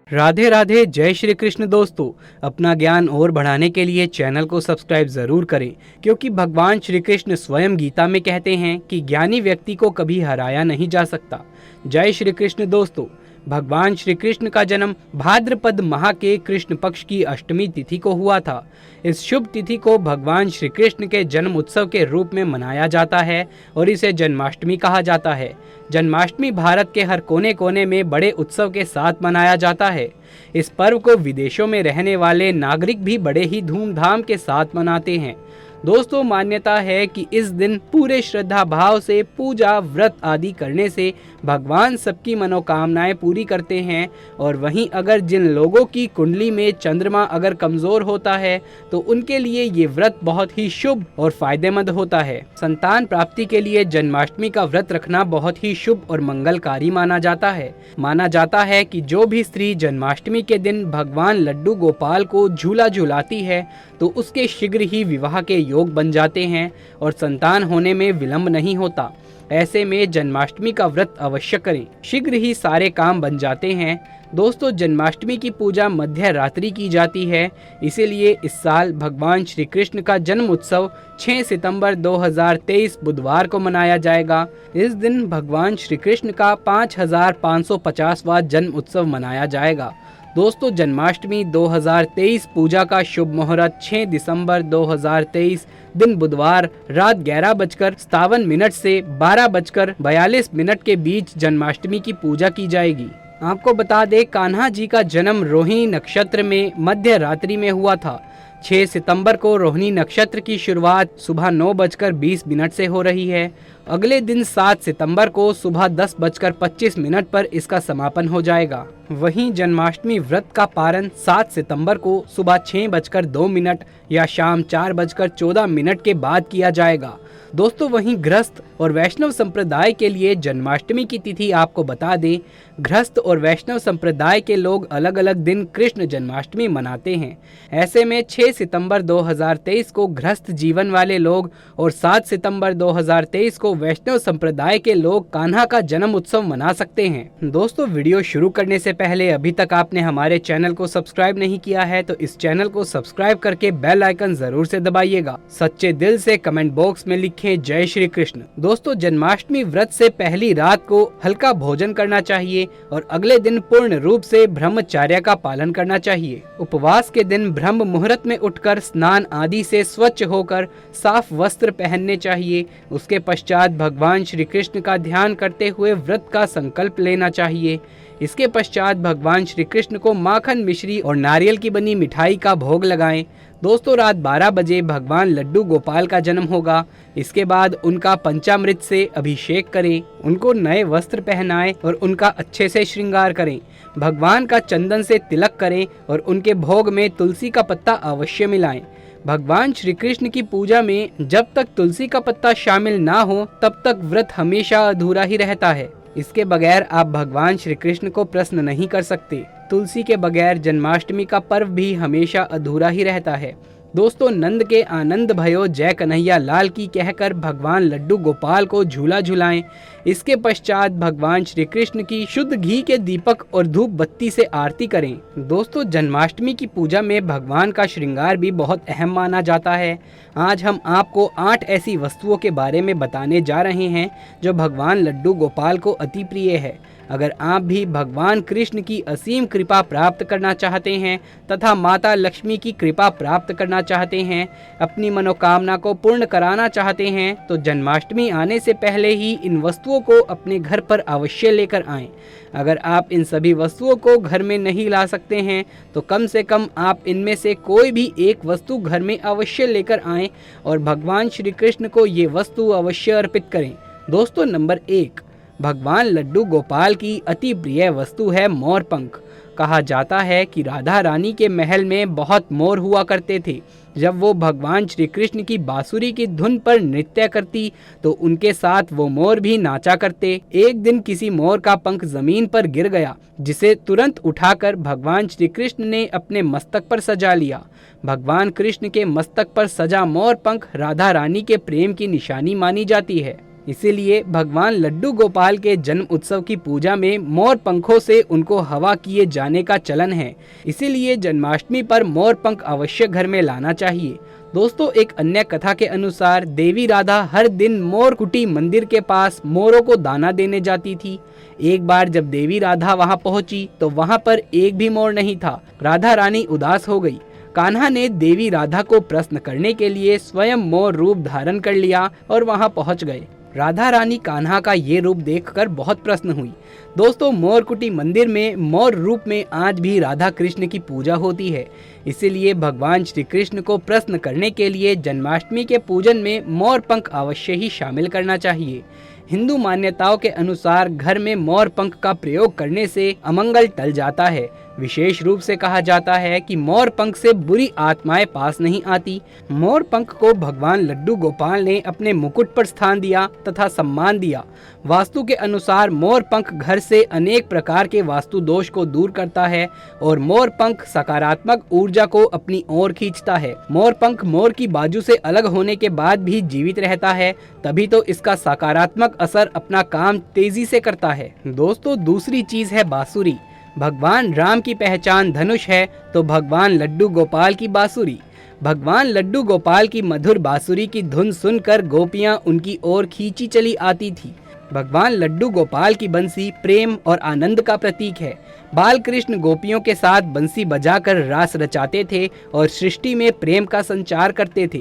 राधे राधे, जय श्री कृष्ण। दोस्तों, अपना ज्ञान और बढ़ाने के लिए चैनल को सब्सक्राइब जरूर करें, क्योंकि भगवान श्री कृष्ण स्वयं गीता में कहते हैं कि ज्ञानी व्यक्ति को कभी हराया नहीं जा सकता। जय श्री कृष्ण। दोस्तों, भगवान श्री कृष्ण का जन्म भाद्रपद माह के कृष्ण पक्ष की अष्टमी तिथि को हुआ था। इस शुभ तिथि को भगवान श्री कृष्ण के जन्म उत्सव के रूप में मनाया जाता है और इसे जन्माष्टमी कहा जाता है। जन्माष्टमी भारत के हर कोने कोने में बड़े उत्सव के साथ मनाया जाता है। इस पर्व को विदेशों में रहने वाले नागरिक भी बड़े ही धूमधाम के साथ मनाते हैं। दोस्तों, मान्यता है कि इस दिन पूरे श्रद्धा भाव से पूजा व्रत आदि करने से भगवान सबकी मनोकामनाएं पूरी करते हैं। और वहीं अगर जिन लोगों की कुंडली में चंद्रमा अगर कमजोर होता है तो उनके लिए ये व्रत बहुत ही शुभ और फायदेमंद होता है। संतान प्राप्ति के लिए जन्माष्टमी का व्रत रखना बहुत ही शुभ और मंगलकारी माना जाता है। माना जाता है कि जो भी स्त्री जन्माष्टमी के दिन भगवान लड्डू गोपाल को झूला झूलाती है तो उसके शीघ्र ही विवाह के योग बन जाते हैं और संतान होने में विलंब नहीं होता। ऐसे में जन्माष्टमी का व्रत अवश्य करें, शीघ्र ही सारे काम बन जाते हैं। दोस्तों, जन्माष्टमी की पूजा मध्य रात्रि की जाती है, इसीलिए इस साल भगवान श्री कृष्ण का जन्म उत्सव 6 सितंबर 2023 बुधवार को मनाया जाएगा। इस दिन भगवान श्री कृष्ण का 5550वां जन्म उत्सव मनाया जाएगा। दोस्तों, जन्माष्टमी 2023 पूजा का शुभ मुहूर्त 6 दिसंबर 2023 दिन बुधवार रात 11:57 से 12:42 के बीच जन्माष्टमी की पूजा की जाएगी। आपको बता दें, कान्हा जी का जन्म रोहिणी नक्षत्र में मध्य रात्रि में हुआ था। 6 सितंबर को रोहिणी नक्षत्र की शुरुआत सुबह 9:20 से हो रही है। अगले दिन 7 सितंबर को सुबह 10:25 पर इसका समापन हो जाएगा। वहीं जन्माष्टमी व्रत का पारण 7 सितंबर को सुबह 6:02 या शाम 4:14 के बाद किया जाएगा। दोस्तों, वहीं गृहस्थ और वैष्णव संप्रदाय के लिए जन्माष्टमी की तिथि आपको बता दें, गृहस्थ और वैष्णव संप्रदाय के लोग अलग अलग दिन कृष्ण जन्माष्टमी मनाते हैं। ऐसे में 6 सितंबर 2023 को गृहस्थ जीवन वाले लोग और 7 सितंबर 2023 को वैष्णव संप्रदाय के लोग कान्हा का जन्म उत्सव मना सकते हैं। दोस्तों, वीडियो शुरू करने से पहले अभी तक आपने हमारे चैनल को सब्सक्राइब नहीं किया है तो इस चैनल को सब्सक्राइब करके बेल आइकन जरूर से दबाइएगा। सच्चे दिल से कमेंट बॉक्स में लिखें जय श्री कृष्ण। दोस्तों, जन्माष्टमी व्रत से पहली रात को हल्का भोजन करना चाहिए और अगले दिन पूर्ण रूप से ब्रह्मचर्य का पालन करना चाहिए। उपवास के दिन ब्रह्म मुहूर्त में उठकर स्नान आदि से स्वच्छ होकर साफ वस्त्र पहनने चाहिए। उसके पश्चात भगवान श्री कृष्ण का ध्यान करते हुए व्रत का संकल्प लेना चाहिए। इसके पश्चात भगवान श्री कृष्ण को माखन, मिश्री और नारियल की बनी मिठाई का भोग लगाएं। दोस्तों, रात 12 बजे भगवान लड्डू गोपाल का जन्म होगा। इसके बाद उनका पंचामृत से अभिषेक करें, उनको नए वस्त्र पहनाएं और उनका अच्छे से श्रृंगार करें। भगवान का चंदन से तिलक करें और उनके भोग में तुलसी का पत्ता अवश्य मिलाएं। भगवान श्री कृष्ण की पूजा में जब तक तुलसी का पत्ता शामिल ना हो तब तक व्रत हमेशा अधूरा ही रहता है। इसके बगैर आप भगवान श्री कृष्ण को प्रसन्न नहीं कर सकते। तुलसी के बगैर जन्माष्टमी का पर्व भी हमेशा अधूरा ही रहता है। दोस्तों, नंद के आनंद भयो जय कन्हैया लाल की कहकर भगवान लड्डू गोपाल को झूला झुलाएं। इसके पश्चात भगवान श्री कृष्ण की शुद्ध घी के दीपक और धूप बत्ती से आरती करें। दोस्तों, जन्माष्टमी की पूजा में भगवान का श्रृंगार भी बहुत अहम माना जाता है। आज हम आपको 8 ऐसी वस्तुओं के बारे में बताने जा रहे हैं जो भगवान लड्डू गोपाल को अति प्रिय है। अगर आप भी भगवान कृष्ण की असीम कृपा प्राप्त करना चाहते हैं तथा माता लक्ष्मी की कृपा प्राप्त करना चाहते हैं, अपनी मनोकामना को पूर्ण कराना चाहते हैं तो जन्माष्टमी आने से पहले ही इन वस्तुओं को अपने घर पर अवश्य लेकर आएं। अगर आप इन सभी वस्तुओं को घर में नहीं ला सकते हैं तो कम से कम आप इनमें से कोई भी एक वस्तु घर में अवश्य लेकर आएं और भगवान श्री कृष्ण को ये वस्तु अवश्य अर्पित करें। दोस्तों, नंबर 1, भगवान लड्डू गोपाल की अति प्रिय वस्तु है मोर पंख। कहा जाता है कि राधा रानी के महल में बहुत मोर हुआ करते थे। जब वो भगवान श्री कृष्ण की बांसुरी की धुन पर नृत्य करती तो उनके साथ वो मोर भी नाचा करते। एक दिन किसी मोर का पंख जमीन पर गिर गया, जिसे तुरंत उठाकर भगवान श्री कृष्ण ने अपने मस्तक पर सजा लिया। भगवान कृष्ण के मस्तक पर सजा मोर पंख राधा रानी के प्रेम की निशानी मानी जाती है। इसीलिए भगवान लड्डू गोपाल के जन्म उत्सव की पूजा में मोर पंखों से उनको हवा किए जाने का चलन है। इसीलिए जन्माष्टमी पर मोर पंख अवश्य घर में लाना चाहिए। दोस्तों, एक अन्य कथा के अनुसार देवी राधा हर दिन मोर कुटी मंदिर के पास मोरों को दाना देने जाती थी। एक बार जब देवी राधा वहां पहुंची तो वहां पर एक भी मोर नहीं था। राधा रानी उदास हो गई। कान्हा ने देवी राधा को प्रसन्न करने के लिए स्वयं मोर रूप धारण कर लिया और वहां पहुंच गए। राधा रानी कान्हा का ये रूप देखकर बहुत प्रसन्न हुई। दोस्तों, मोरकुटी मंदिर में मोर रूप में आज भी राधा कृष्ण की पूजा होती है। इसीलिए भगवान श्री कृष्ण को प्रसन्न करने के लिए जन्माष्टमी के पूजन में मोर पंख अवश्य ही शामिल करना चाहिए। हिंदू मान्यताओं के अनुसार घर में मोर पंख का प्रयोग करने से अमंगल टल जाता है। विशेष रूप से कहा जाता है कि मोर पंख से बुरी आत्माएं पास नहीं आती। मोर पंख को भगवान लड्डू गोपाल ने अपने मुकुट पर स्थान दिया तथा सम्मान दिया। वास्तु के अनुसार मोर पंख घर से अनेक प्रकार के वास्तु दोष को दूर करता है और मोर पंख सकारात्मक ऊर्जा को अपनी ओर खींचता है। मोर पंख मोर की बाजू से अलग होने के बाद भी जीवित रहता है, तभी तो इसका सकारात्मक असर अपना काम तेजी से करता है। दोस्तों, दूसरी चीज है बांसुरी। भगवान राम की पहचान धनुष है तो भगवान लड्डू गोपाल की बांसुरी। भगवान लड्डू गोपाल की मधुर बांसुरी की धुन सुनकर गोपियां उनकी ओर खींची चली आती थी। भगवान लड्डू गोपाल की बंसी प्रेम और आनंद का प्रतीक है। बाल कृष्ण गोपियों के साथ बंसी बजाकर रास रचाते थे और सृष्टि में प्रेम का संचार करते थे।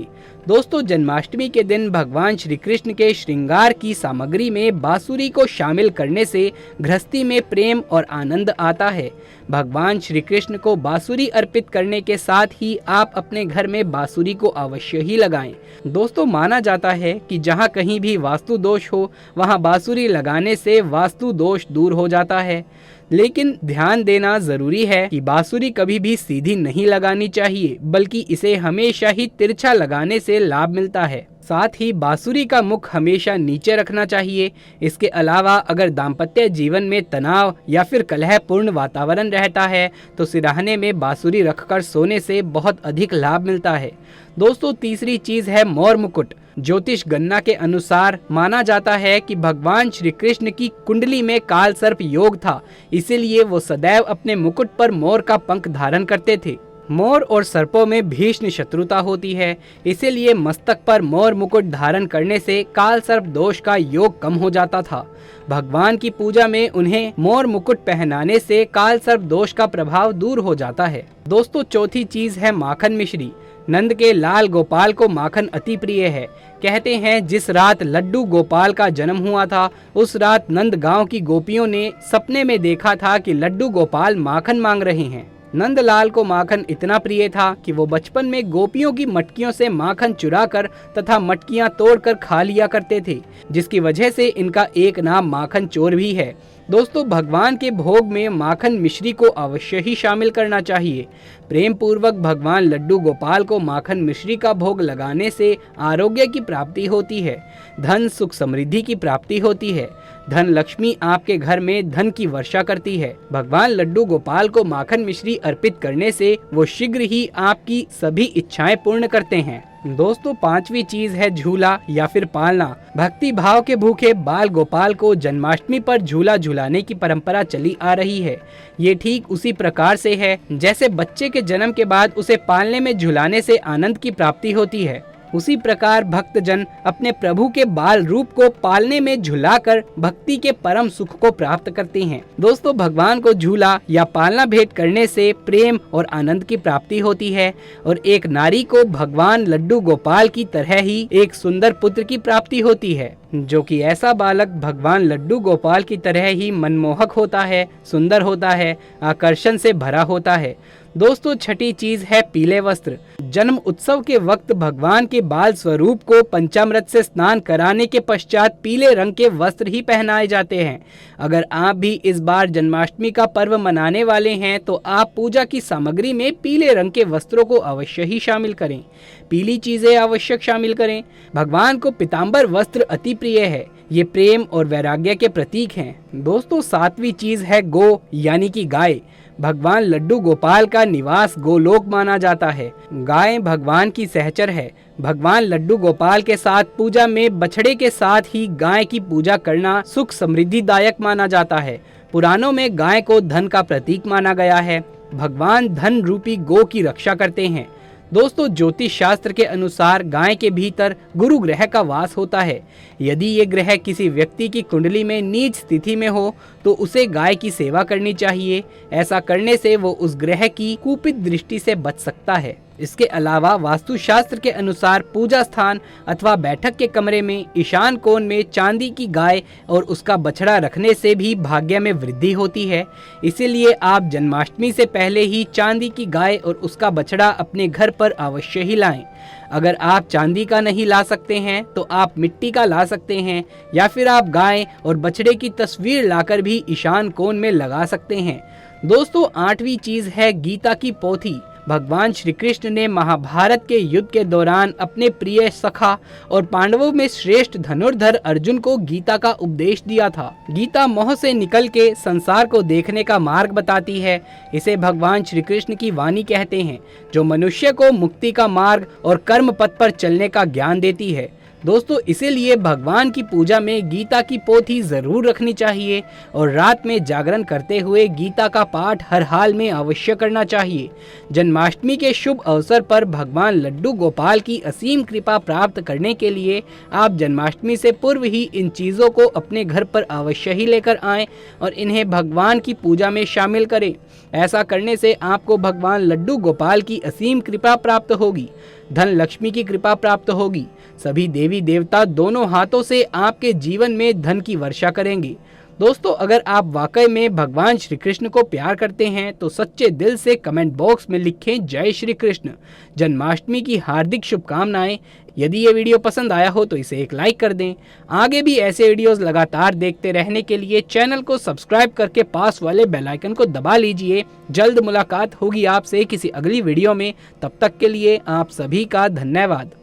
दोस्तों, जन्माष्टमी के दिन भगवान श्री कृष्ण के श्रृंगार की सामग्री में बांसुरी को शामिल करने से गृहस्थी में प्रेम और आनंद आता है। भगवान श्री कृष्ण को बांसुरी अर्पित करने के साथ ही आप अपने घर में बांसुरी को अवश्य ही लगाएं। दोस्तों, माना जाता है कि जहां कहीं भी वास्तु दोष हो वहां बांसुरी लगाने से वास्तु दोष दूर हो जाता है। लेकिन ध्यान देना जरूरी है कि बांसुरी कभी भी सीधी नहीं लगानी चाहिए, बल्कि इसे हमेशा ही तिरछा लगाने से लाभ मिलता है। साथ ही बांसुरी का मुख हमेशा नीचे रखना चाहिए। इसके अलावा अगर दाम्पत्य जीवन में तनाव या फिर कलहपूर्ण वातावरण रहता है तो सिरहाने में बांसुरी रखकर सोने से बहुत अधिक लाभ मिलता है। दोस्तों, तीसरी चीज है मोर मुकुट। ज्योतिष गणना के अनुसार माना जाता है कि भगवान श्री कृष्ण की कुंडली में काल सर्प योग था, इसीलिए वो सदैव अपने मुकुट पर मोर का पंख धारण करते थे। मोर और सर्पों में भीषण शत्रुता होती है, इसीलिए मस्तक पर मोर मुकुट धारण करने से काल सर्प दोष का योग कम हो जाता था। भगवान की पूजा में उन्हें मोर मुकुट पहनाने से काल सर्प दोष का प्रभाव दूर हो जाता है। दोस्तों, चौथी चीज है माखन मिश्री। नंद के लाल गोपाल को माखन अति प्रिय है। कहते हैं जिस रात लड्डू गोपाल का जन्म हुआ था उस रात नंद गांव की गोपियों ने सपने में देखा था कि लड्डू गोपाल माखन मांग रहे हैं। नंदलाल को माखन इतना प्रिय था कि वो बचपन में गोपियों की मटकियों से माखन चुराकर तथा मटकियां तोड़कर खा लिया करते थे, जिसकी वजह से इनका एक नाम माखन चोर भी है। दोस्तों, भगवान के भोग में माखन मिश्री को अवश्य ही शामिल करना चाहिए। प्रेम पूर्वक भगवान लड्डू गोपाल को माखन मिश्री का भोग लगाने से आरोग्य की प्राप्ति होती है, धन सुख समृद्धि की प्राप्ति होती है, धन लक्ष्मी आपके घर में धन की वर्षा करती है। भगवान लड्डू गोपाल को माखन मिश्री अर्पित करने से वो शीघ्र ही आपकी सभी इच्छाएं पूर्ण करते हैं। दोस्तों, पांचवी चीज है झूला या फिर पालना। भक्ति भाव के भूखे बाल गोपाल को जन्माष्टमी पर झूला झुलाने की परंपरा चली आ रही है। ये ठीक उसी प्रकार से है जैसे बच्चे के जन्म के बाद उसे पालने में झुलाने से आनंद की प्राप्ति होती है। उसी प्रकार भक्तजन अपने प्रभु के बाल रूप को पालने में झुलाकर भक्ति के परम सुख को प्राप्त करते हैं। दोस्तों, भगवान को झूला या पालना भेंट करने से प्रेम और आनंद की प्राप्ति होती है और एक नारी को भगवान लड्डू गोपाल की तरह ही एक सुंदर पुत्र की प्राप्ति होती है, जो कि ऐसा बालक भगवान लड्डू गोपाल की तरह ही मनमोहक होता है, सुंदर होता है, आकर्षण से भरा होता है। दोस्तों, छठी चीज है पीले वस्त्र। जन्म उत्सव के वक्त भगवान के बाल स्वरूप को पंचामृत से स्नान कराने के पश्चात पीले रंग के वस्त्र ही पहनाए जाते हैं। अगर आप भी इस बार जन्माष्टमी का पर्व मनाने वाले हैं तो आप पूजा की सामग्री में पीले रंग के वस्त्रों को अवश्य ही शामिल करें। पीली चीजें आवश्यक शामिल करें। भगवान को पीताम्बर वस्त्र अति प्रिय है। ये प्रेम और वैराग्य के प्रतीक हैं। दोस्तों, सातवीं चीज है गो यानी कि गाय। भगवान लड्डू गोपाल का निवास गोलोक माना जाता है। गाय भगवान की सहचर है। भगवान लड्डू गोपाल के साथ पूजा में बछड़े के साथ ही गाय की पूजा करना सुख समृद्धिदायक माना जाता है। पुराणों में गाय को धन का प्रतीक माना गया है। भगवान धन रूपी गो की रक्षा करते हैं। दोस्तों, ज्योतिष शास्त्र के अनुसार गाय के भीतर गुरु ग्रह का वास होता है। यदि ये ग्रह किसी व्यक्ति की कुंडली में नीच स्थिति में हो तो उसे गाय की सेवा करनी चाहिए। ऐसा करने से वो उस ग्रह की कुपित दृष्टि से बच सकता है। इसके अलावा वास्तुशास्त्र के अनुसार पूजा स्थान अथवा बैठक के कमरे में ईशान कोण में चांदी की गाय और उसका बछड़ा रखने से भी भाग्य में वृद्धि होती है। इसीलिए आप जन्माष्टमी से पहले ही चांदी की गाय और उसका बछड़ा अपने घर पर अवश्य ही लाएं। अगर आप चांदी का नहीं ला सकते हैं तो आप मिट्टी का ला सकते हैं, या फिर आप गाय और बछड़े की तस्वीर लाकर भी ईशान कोण में लगा सकते हैं। दोस्तों, आठवीं चीज है गीता की पोथी। भगवान श्री कृष्ण ने महाभारत के युद्ध के दौरान अपने प्रिय सखा और पांडवों में श्रेष्ठ धनुर्धर अर्जुन को गीता का उपदेश दिया था। गीता मोह से निकल के संसार को देखने का मार्ग बताती है। इसे भगवान श्री कृष्ण की वाणी कहते हैं, जो मनुष्य को मुक्ति का मार्ग और कर्म पथ पर चलने का ज्ञान देती है। दोस्तों, इसीलिए भगवान की पूजा में गीता की पोथी जरूर रखनी चाहिए और रात में जागरण करते हुए गीता का पाठ हर हाल में अवश्य करना चाहिए। जन्माष्टमी के शुभ अवसर पर भगवान लड्डू गोपाल की असीम कृपा प्राप्त करने के लिए आप जन्माष्टमी से पूर्व ही इन चीज़ों को अपने घर पर अवश्य ही लेकर आएं और इन्हें भगवान की पूजा में शामिल करें। ऐसा करने से आपको भगवान लड्डू गोपाल की असीम कृपा प्राप्त होगी, धन लक्ष्मी की कृपा प्राप्त होगी। सभी देवी देवता दोनों हाथों से आपके जीवन में धन की वर्षा करेंगे। दोस्तों, अगर आप वाकई में भगवान श्री कृष्ण को प्यार करते हैं तो सच्चे दिल से कमेंट बॉक्स में लिखें जय श्री कृष्ण। जन्माष्टमी की हार्दिक शुभकामनाएं। यदि ये वीडियो पसंद आया हो तो इसे एक लाइक कर दें। आगे भी ऐसे वीडियोस लगातार देखते रहने के लिए चैनल को सब्सक्राइब करके पास वाले बेल आइकन को दबा लीजिए। जल्द मुलाकात होगी आपसे किसी अगली वीडियो में। तब तक के लिए आप सभी का धन्यवाद।